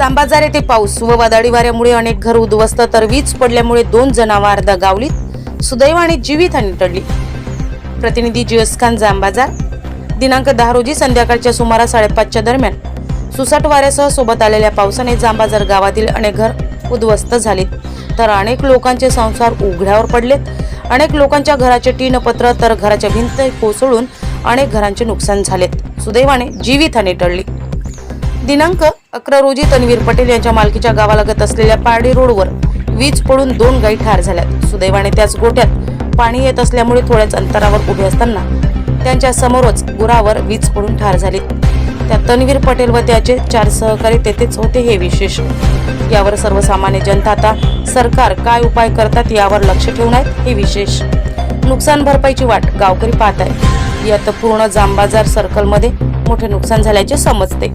जांबाजार येथे पाऊस व वादळी वाऱ्यामुळे अनेक घर उद्ध्वस्त तर वीज पडल्यामुळे 2 जनावर दगावलीत। सुदैवाने जीवितहानी टळली। प्रतिनिधी जीएस खान, जांबाजार। दिनांक 10 रोजी संध्याकाळच्या सुमारास 5:30च्या दरम्यान सुसाट वाऱ्यासह सोबत आलेल्या पावसाने जांबाजार गावातील अनेक घर उद्ध्वस्त झाले तर अनेक लोकांचे संसार उघड्यावर पडलेत। अनेक लोकांच्या घराचे टीन पत्र तर घराच्या भिंती कोसळून अनेक घरांचे नुकसान झालेत। सुदैवाने जीवितहानी टळली। दिनांक 11 रोजी तन्वीर पटेल यांच्या मालकीच्या गावालगत असलेल्या पारडी रोडवर वीज पडून 2 गायी ठार झाल्या। सुदैवाने त्याच गोठ्यात पाणी येत असल्यामुळे थोड्याच अंतरावर उभे असताना त्यांच्या समोरच गुरावर वीज पडून ठार झाले। त्यात तन्वीर पटेल व त्याचे 4 सहकारी तेथेच होते हे विशेष। यावर सर्वसामान्य जनता आता सरकार काय उपाय करतात यावर लक्ष ठेवून आहेत हे विशेष। नुकसान भरपाईची वाट गावकरी पाहत आहेत। यात पूर्ण जांबाजार सर्कलमध्ये मोठे नुकसान झाल्याचे समजते।